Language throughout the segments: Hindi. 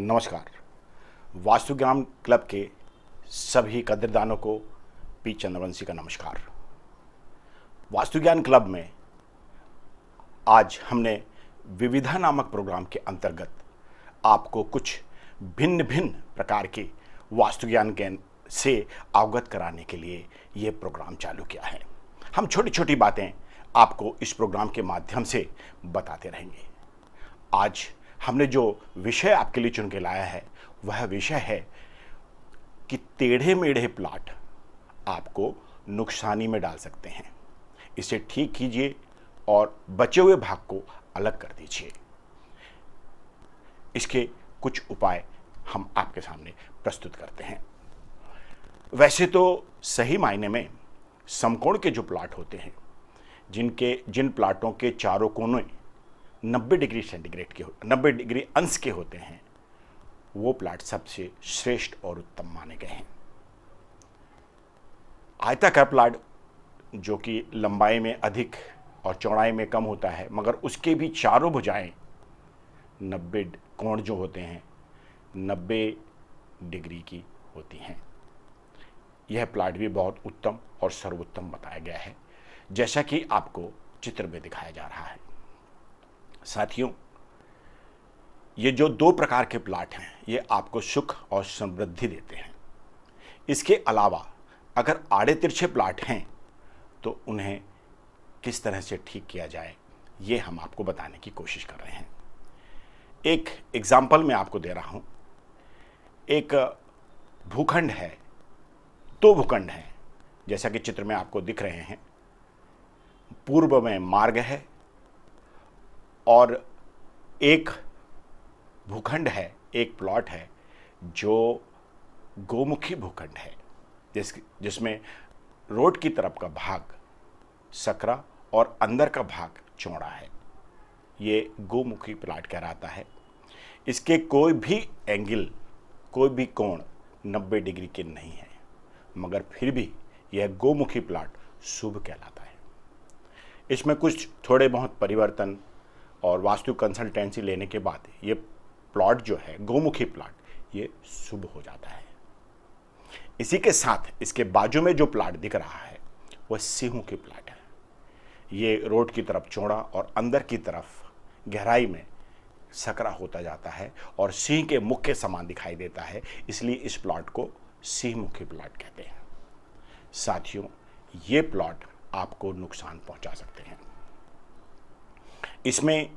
नमस्कार। वास्तुज्ञान क्लब के सभी कदरदानों को पी चंद्रवंशी का नमस्कार। वास्तुज्ञान क्लब में आज हमने विविधा नामक प्रोग्राम के अंतर्गत आपको कुछ भिन्न भिन्न प्रकार के वास्तुज्ञान ज्ञान से अवगत कराने के लिए ये प्रोग्राम चालू किया है। हम छोटी छोटी बातें आपको इस प्रोग्राम के माध्यम से बताते रहेंगे। आज हमने जो विषय आपके लिए चुन के लाया है वह विषय है कि टेढ़े मेढ़े प्लाट आपको नुकसानी में डाल सकते हैं। इसे ठीक कीजिए और बचे हुए भाग को अलग कर दीजिए। इसके कुछ उपाय हम आपके सामने प्रस्तुत करते हैं। वैसे तो सही मायने में समकोण के जो प्लाट होते हैं, जिन प्लाटों के चारों कोने 90 डिग्री सेंटीग्रेड के 90 डिग्री अंश के होते हैं, वो प्लाट सबसे श्रेष्ठ और उत्तम माने गए हैं। आयताकार प्लाट जो कि लंबाई में अधिक और चौड़ाई में कम होता है, मगर उसके भी चारों भुजाएं 90 कोण जो होते हैं 90 डिग्री की होती हैं। यह प्लाट भी बहुत उत्तम और सर्वोत्तम बताया गया है, जैसा कि आपको चित्र में दिखाया जा रहा है। साथियों, ये जो दो प्रकार के प्लाट हैं ये आपको सुख और समृद्धि देते हैं। इसके अलावा अगर आड़े तिरछे प्लाट हैं तो उन्हें किस तरह से ठीक किया जाए ये हम आपको बताने की कोशिश कर रहे हैं। एक एग्जाम्पल मैं आपको दे रहा हूँ। एक भूखंड है, दो भूखंड हैं, जैसा कि चित्र में आपको दिख रहे हैं। पूर्व में मार्ग है और एक भूखंड है, एक प्लॉट है जो गोमुखी भूखंड है, जिसमें रोड की तरफ का भाग सकरा और अंदर का भाग चौड़ा है। ये गोमुखी प्लाट कहलाता है। इसके कोई भी एंगल, कोई भी कोण 90 डिग्री के नहीं है, मगर फिर भी यह गोमुखी प्लाट शुभ कहलाता है। इसमें कुछ थोड़े बहुत परिवर्तन और वास्तु कंसल्टेंसी लेने के बाद ये प्लॉट जो है गोमुखी प्लॉट, ये शुभ हो जाता है। इसी के साथ इसके बाजू में जो प्लॉट दिख रहा है वह सिंहमुखी प्लॉट है। ये रोड की तरफ चौड़ा और अंदर की तरफ गहराई में सकरा होता जाता है और सिंह के मुख के समान दिखाई देता है, इसलिए इस प्लॉट को सिंहमुखी प्लॉट कहते हैं। साथियों, ये प्लॉट आपको नुकसान पहुंचा सकते हैं। इसमें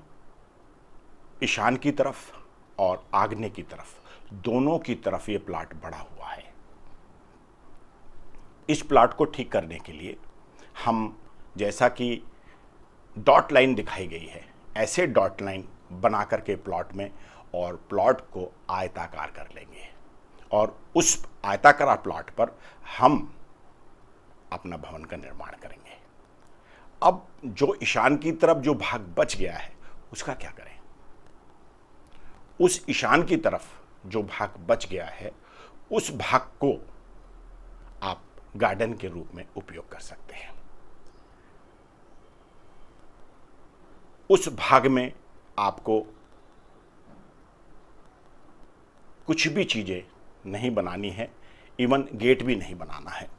ईशान की तरफ और आग्नेय की तरफ, दोनों की तरफ ये प्लाट बढ़ा हुआ है। इस प्लाट को ठीक करने के लिए हम, जैसा कि डॉट लाइन दिखाई गई है, ऐसे डॉट लाइन बना करके प्लॉट में और प्लॉट को आयताकार कर लेंगे और उस आयताकार प्लॉट पर हम अपना भवन का निर्माण करेंगे। अब जो ईशान की तरफ जो भाग बच गया है उसका क्या करें? उस ईशान की तरफ जो भाग बच गया है उस भाग को आप गार्डन के रूप में उपयोग कर सकते हैं। उस भाग में आपको कुछ भी चीजें नहीं बनानी है, इवन गेट भी नहीं बनाना है।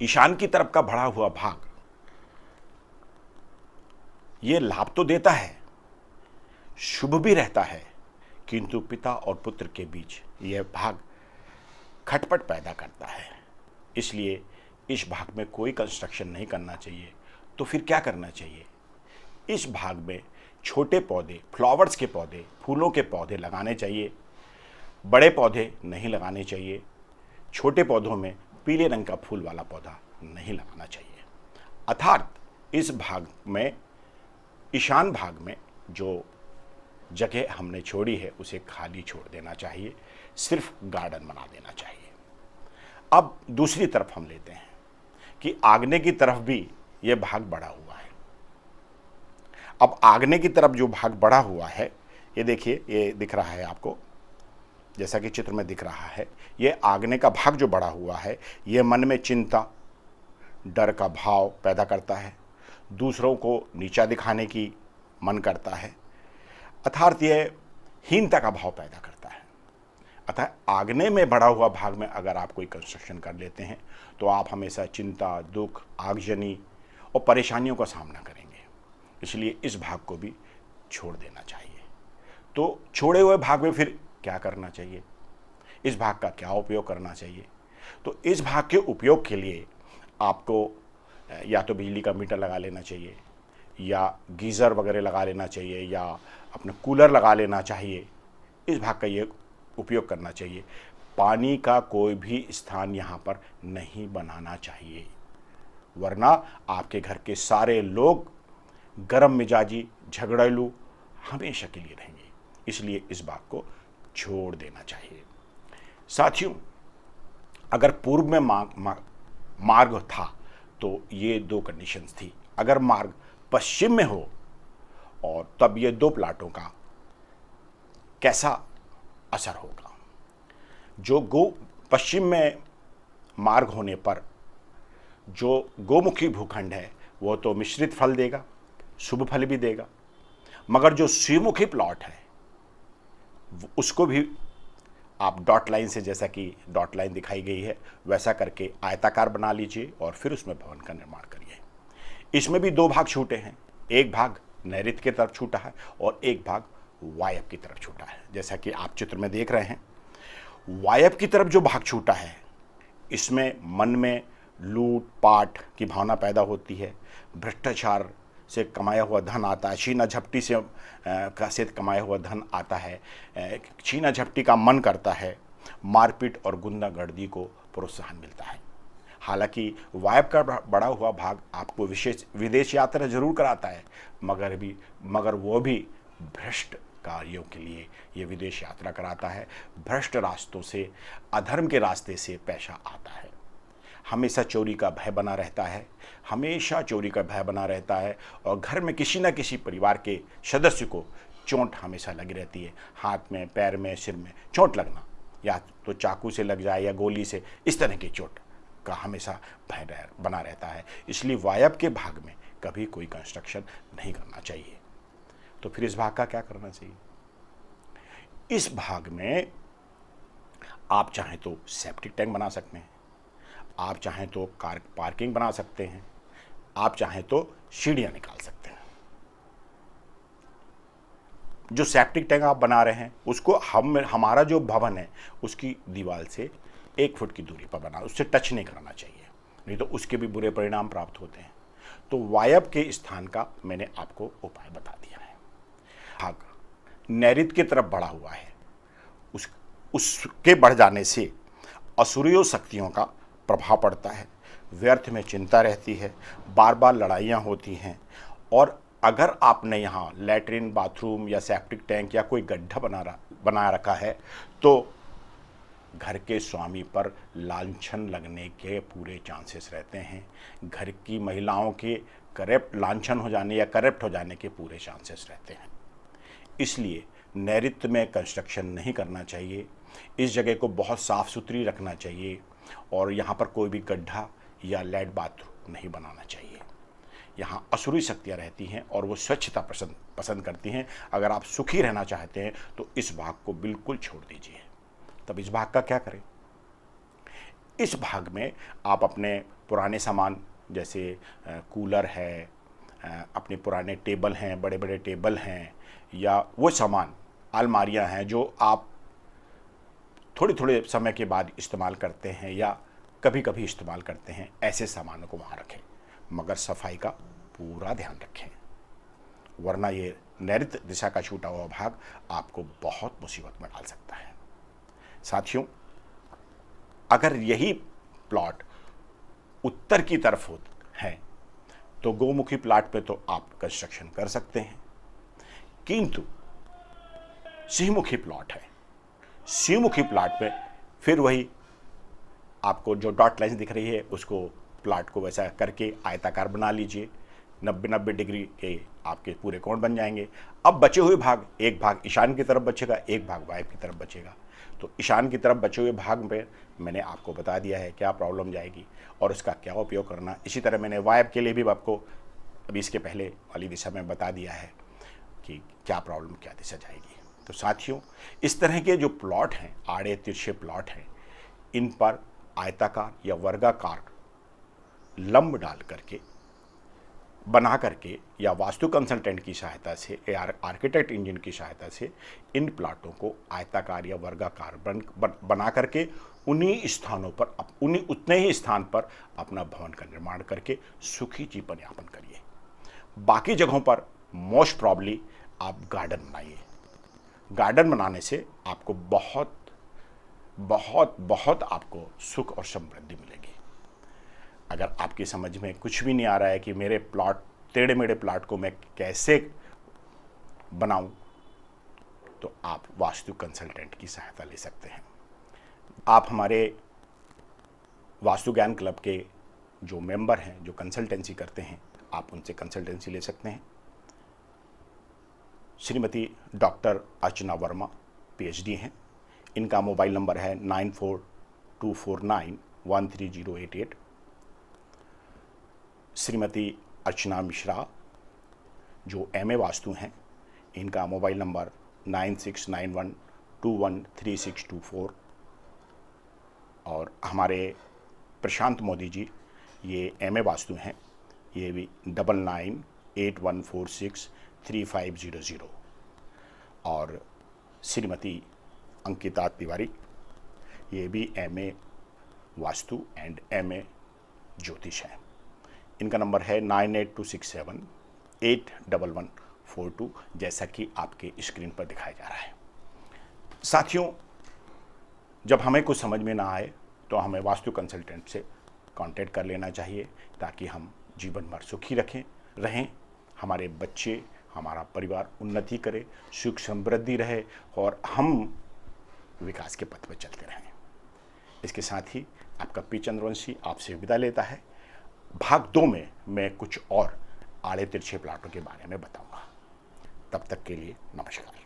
ईशान की तरफ का बढ़ा हुआ भाग ये लाभ तो देता है, शुभ भी रहता है, किंतु पिता और पुत्र के बीच यह भाग खटपट पैदा करता है। इसलिए इस भाग में कोई कंस्ट्रक्शन नहीं करना चाहिए। तो फिर क्या करना चाहिए? इस भाग में छोटे पौधे, फ्लावर्स के पौधे, फूलों के पौधे लगाने चाहिए। बड़े पौधे नहीं लगाने चाहिए। छोटे पौधों में पीले रंग का फूल वाला पौधा नहीं लगाना चाहिए। अर्थात इस भाग में, ईशान भाग में जो जगह हमने छोड़ी है उसे खाली छोड़ देना चाहिए, सिर्फ गार्डन बना देना चाहिए। अब दूसरी तरफ हम लेते हैं कि आग्नेय की तरफ भी यह भाग बढ़ा हुआ है। अब आग्नेय की तरफ जो भाग बढ़ा हुआ है, ये देखिए, ये दिख रहा है आपको, जैसा कि चित्र में दिख रहा है। ये आग्नेय का भाग जो बढ़ा हुआ है ये मन में चिंता, डर का भाव पैदा करता है, दूसरों को नीचा दिखाने की मन करता है। अर्थात यह हीनता का भाव पैदा करता है। अतः आग्नेय में बढ़ा हुआ भाग में अगर आप कोई कंस्ट्रक्शन कर लेते हैं तो आप हमेशा चिंता, दुख, आगजनी और परेशानियों का सामना करेंगे। इसलिए इस भाग को भी छोड़ देना चाहिए। तो छोड़े हुए भाग में फिर क्या करना चाहिए, इस भाग का क्या उपयोग करना चाहिए? तो इस भाग के उपयोग के लिए आपको या तो बिजली का मीटर लगा लेना चाहिए, या गीज़र वगैरह लगा लेना चाहिए, या अपना कूलर लगा लेना चाहिए। इस भाग का ये उपयोग करना चाहिए। पानी का कोई भी स्थान यहाँ पर नहीं बनाना चाहिए, वरना आपके घर के सारे लोग गर्म मिजाजी, झगड़ेलू हमेशा के लिए रहेंगे। इसलिए इस भाग को छोड़ देना चाहिए। साथियों, अगर पूर्व में मार्ग था तो ये दो कंडीशंस थी। अगर मार्ग पश्चिम में हो और तब ये दो प्लाटों का कैसा असर होगा। जो पश्चिम में मार्ग होने पर जो गोमुखी भूखंड है वो तो मिश्रित फल देगा, शुभ फल भी देगा, मगर जो श्रीमुखी प्लॉट है उसको भी आप डॉट लाइन से, जैसा कि डॉट लाइन दिखाई गई है वैसा करके आयताकार बना लीजिए और फिर उसमें भवन का निर्माण करिए। इसमें भी दो भाग छूटे हैं, एक भाग नैऋत्य की तरफ छूटा है और एक भाग वायव्य की तरफ छूटा है। जैसा कि आप चित्र में देख रहे हैं, वायव्य की तरफ जो भाग छूटा है इसमें मन में लूट पाट की भावना पैदा होती है, भ्रष्टाचार से कमाया हुआ धन आता है, छीना झपटी से कमाया हुआ धन आता है, छीना झपटी का मन करता है, मारपीट और गुंडागर्दी को प्रोत्साहन मिलता है। हालांकि वायव्य का बढ़ा हुआ भाग आपको विदेश यात्रा जरूर कराता है, मगर वो भी भ्रष्ट कार्यों के लिए ये विदेश यात्रा कराता है। भ्रष्ट रास्तों से, अधर्म के रास्ते से पैसा आता है। हमेशा चोरी का भय बना रहता है, हमेशा चोरी का भय बना रहता है और घर में किसी न किसी परिवार के सदस्य को चोट हमेशा लगी रहती है। हाथ में, पैर में, सिर में चोट लगना, या तो चाकू से लग जाए या गोली से, इस तरह की चोट का हमेशा भय बना रहता है। इसलिए वायव्य के भाग में कभी कोई कंस्ट्रक्शन नहीं करना चाहिए। तो फिर इस भाग का क्या करना चाहिए? इस भाग में आप चाहें तो सेप्टिक टैंक बना सकते हैं, आप चाहें तो कार पार्किंग बना सकते हैं, आप चाहें तो सीढ़ियां निकाल सकते हैं। जो सेप्टिक टैंक आप बना रहे हैं उसको हमारा जो भवन है उसकी दीवार से 1 फुट की दूरी पर बना, उससे टच नहीं करना चाहिए, नहीं तो उसके भी बुरे परिणाम प्राप्त होते हैं। तो वायव्य के स्थान का मैंने आपको उपाय बता दिया है। भाग नैऋत्य की तरफ बढ़ा हुआ है, उसके बढ़ जाने से असुरियों शक्तियों का प्रभाव पड़ता है, व्यर्थ में चिंता रहती है, बार बार लड़ाइयाँ होती हैं। और अगर आपने यहाँ लैट्रिन, बाथरूम या सेप्टिक टैंक या कोई गड्ढा बना रखा है तो घर के स्वामी पर लांछन लगने के पूरे चांसेस रहते हैं। घर की महिलाओं के लांछन हो जाने या करप्ट हो जाने के पूरे चांसेस रहते हैं। इसलिए नैऋत्य में कंस्ट्रक्शन नहीं करना चाहिए। इस जगह को बहुत साफ़ सुथरी रखना चाहिए और यहाँ पर कोई भी गड्ढा या लैट बाथरूम नहीं बनाना चाहिए। यहाँ असुरी शक्तियाँ रहती हैं और वो स्वच्छता पसंद करती हैं। अगर आप सुखी रहना चाहते हैं तो इस भाग को बिल्कुल छोड़ दीजिए। तब इस भाग का क्या करें? इस भाग में आप अपने पुराने सामान जैसे कूलर है, अपने पुराने टेबल हैं, बड़े बड़े टेबल हैं, या वो सामान अलमारियां हैं जो आप थोड़े थोड़े समय के बाद इस्तेमाल करते हैं या कभी कभी इस्तेमाल करते हैं, ऐसे सामानों को वहाँ रखें, मगर सफाई का पूरा ध्यान रखें, वरना ये नैऋत्य दिशा का छूटा हुआ भाग आपको बहुत मुसीबत में डाल सकता है। साथियों, अगर यही प्लॉट उत्तर की तरफ है तो गोमुखी प्लॉट पे तो आप कंस्ट्रक्शन कर सकते हैं, किंतु सिंहमुखी प्लॉट है, सिंहमुखी प्लॉट में फिर वही आपको जो डॉट लाइन दिख रही है उसको प्लॉट को वैसा करके आयताकार बना लीजिए। 90 डिग्री के आपके पूरे कोण बन जाएंगे। अब बचे हुए भाग, एक भाग ईशान की तरफ बचेगा, एक भाग वायव्य की तरफ बचेगा। तो ईशान की तरफ बचे हुए भाग में मैंने आपको बता दिया है क्या प्रॉब्लम जाएगी और उसका क्या उपयोग करना। इसी तरह मैंने वायव्य के लिए भी आपको अभी इसके पहले वाली दिशा में बता दिया है कि क्या प्रॉब्लम, क्या दिशा जाएगी। तो साथियों, इस तरह के जो प्लॉट हैं, आड़े तिरछे प्लॉट हैं, इन पर आयताकार या वर्गाकार लंब डाल करके, बना करके, या वास्तु कंसल्टेंट की सहायता से या आर्किटेक्ट इंजन की सहायता से इन प्लाटों को आयताकार या वर्गाकार बना करके उन्हीं स्थानों पर, उतने ही स्थान पर अपना भवन का निर्माण करके सुखी जीवन यापन करिए। बाकी जगहों पर मोस्ट प्रॉब्ली आप गार्डन बनाइए। गार्डन बनाने से आपको बहुत बहुत बहुत आपको सुख और समृद्धि मिलेगी। अगर आपकी समझ में कुछ भी नहीं आ रहा है कि मेरे प्लॉट, टेढ़े मेढ़े प्लॉट को मैं कैसे बनाऊं, तो आप वास्तु कंसल्टेंट की सहायता ले सकते हैं। आप हमारे वास्तु ज्ञान क्लब के जो मेंबर हैं, जो कंसल्टेंसी करते हैं, आप उनसे कंसल्टेंसी ले सकते हैं। श्रीमती डॉक्टर अर्चना वर्मा PhD हैं। इनका मोबाइल नंबर है 9424913088। श्रीमती अर्चना मिश्रा जो MA वास्तु हैं, इनका मोबाइल नंबर 9691213624। और हमारे प्रशांत मोदी जी, ये MA वास्तु हैं, ये भी 9981463500। और श्रीमती अंकिता तिवारी, ये भी MA वास्तु एंड MA ज्योतिष हैं। इनका नंबर है 9826781142, जैसा कि आपके स्क्रीन पर दिखाया जा रहा है। साथियों, जब हमें कुछ समझ में ना आए तो हमें वास्तु कंसल्टेंट से कांटेक्ट कर लेना चाहिए, ताकि हम जीवन भर सुखी रहें, हमारे बच्चे, हमारा परिवार उन्नति करे, सुख समृद्धि रहे और हम विकास के पथ पर चलते रहें। इसके साथ ही आपका पी चंद्रवंशी आपसे विदा लेता है। भाग 2 में मैं कुछ और आड़े तिरछे प्लाटों के बारे में बताऊंगा। तब तक के लिए नमस्कार।